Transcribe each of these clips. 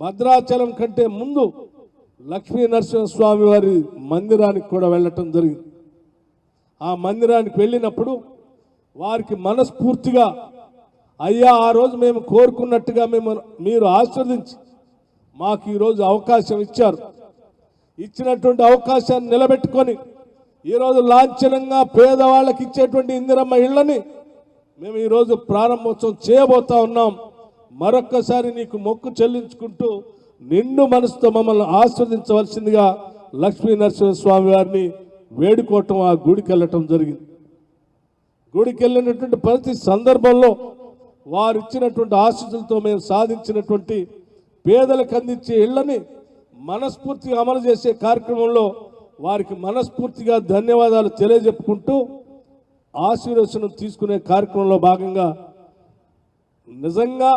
భద్రాచలం కంటే ముందు లక్ష్మీ నరసింహస్వామి వారి మందిరానికి కూడా వెళ్ళటం జరిగింది. ఆ మందిరానికి వెళ్ళినప్పుడు వారికి మనస్ఫూర్తిగా అయ్యా ఆ రోజు మేము కోరుకున్నట్టుగా మీరు ఆశీర్వదించి మాకు ఈరోజు అవకాశం ఇచ్చారు. ఇచ్చినటువంటి అవకాశాన్ని నిలబెట్టుకొని ఈరోజు లాంఛనంగా పేదవాళ్ళకి ఇచ్చేటువంటి ఇందిరమ్మ ఇళ్ళని మేము ఈరోజు ప్రారంభోత్సవం చేయబోతా ఉన్నాం. మరొక్కసారి నీకు మొక్కు చెల్లించుకుంటూ నిండు మనసుతో మమ్మల్ని ఆశీర్వదించవలసిందిగా లక్ష్మీ నరసింహస్వామి వారిని వేడుకోవటం, ఆ గుడికి వెళ్ళటం జరిగింది. గుడికి వెళ్ళినటువంటి ప్రతి సందర్భంలో వారు ఇచ్చినటువంటి ఆశీస్సులతో మేము సాధించినటువంటి పేదలకు అందించే ఇళ్లని మనస్ఫూర్తిగా అమలు చేసే కార్యక్రమంలో వారికి మనస్ఫూర్తిగా ధన్యవాదాలు తెలియజెప్పుకుంటూ ఆశీర్వచనం తీసుకునే కార్యక్రమంలో భాగంగా నిజంగా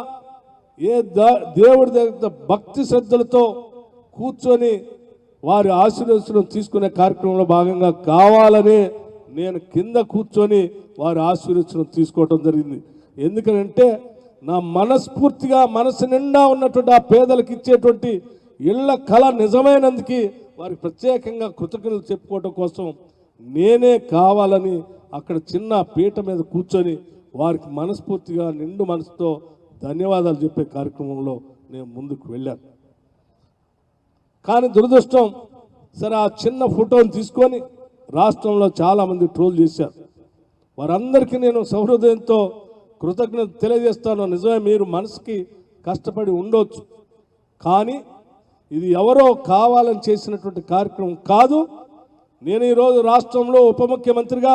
దేవుడి దగ్గర భక్తి శ్రద్ధలతో కూర్చొని వారి ఆశీర్వచనం తీసుకునే కార్యక్రమంలో భాగంగా కావాలనే నేను కింద కూర్చొని వారి ఆశీర్వచనం తీసుకోవటం జరిగింది. ఎందుకంటే నా మనస్ఫూర్తిగా మనసు నిండా ఉన్నటువంటి ఆ పేదలకు ఇచ్చేటువంటి ఇళ్ల కళ నిజమైనందుకు వారికి ప్రత్యేకంగా కృతజ్ఞతలు చెప్పుకోవడం కోసం నేనే కావాలని అక్కడ చిన్న పీట మీద కూర్చొని వారికి మనస్ఫూర్తిగా నిండు మనసుతో ధన్యవాదాలు చెప్పే కార్యక్రమంలో నేను ముందుకు వెళ్ళాను. కానీ దురదృష్టం, సరే ఆ చిన్న ఫోటోని తీసుకొని రాష్ట్రంలో చాలామంది ట్రోల్ చేశారు. వారందరికీ నేను సహృదయంతో కృతజ్ఞత తెలియజేస్తాను. నిజమే, మీరు మనసుకి కష్టపడి ఉండొచ్చు, కానీ ఇది ఎవరో కావాలని చేసినటువంటి కార్యక్రమం కాదు. నేను ఈరోజు రాష్ట్రంలో ఉప ముఖ్యమంత్రిగా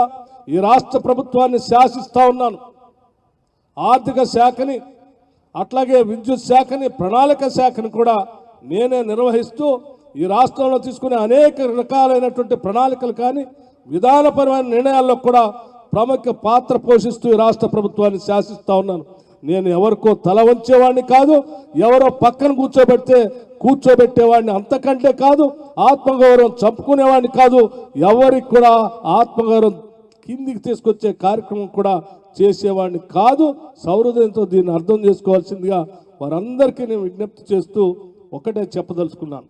ఈ రాష్ట్ర ప్రభుత్వాన్ని శాసిస్తూ ఉన్నాను. ఆర్థిక శాఖని, అట్లాగే విద్యుత్ శాఖని, ప్రణాళిక శాఖని కూడా నేనే నిర్వహిస్తూ ఈ రాష్ట్రంలో తీసుకునే అనేక రకాలైనటువంటి ప్రణాళికలు కానీ విధానపరమైన నిర్ణయాల్లో కూడా ప్రముఖ పాత్ర పోషిస్తూ ఈ రాష్ట్ర ప్రభుత్వాన్ని శాసిస్తూ ఉన్నాను. నేను ఎవరికో తల వంచేవాడిని కాదు, ఎవరో పక్కన కూర్చోబెట్టేవాడిని అంతకంటే కాదు, ఆత్మగౌరవం చంపుకునేవాడిని కాదు, ఎవరికి కూడా ఆత్మగౌరవం కిందికి తీసుకొచ్చే కార్యక్రమం కూడా చేసేవాడిని కాదు. సౌహృదయంతో దీన్ని అర్థం చేసుకోవాల్సిందిగా వారందరికీ నేను విజ్ఞప్తి చేస్తూ ఒకటే చెప్పదలుచుకున్నాను.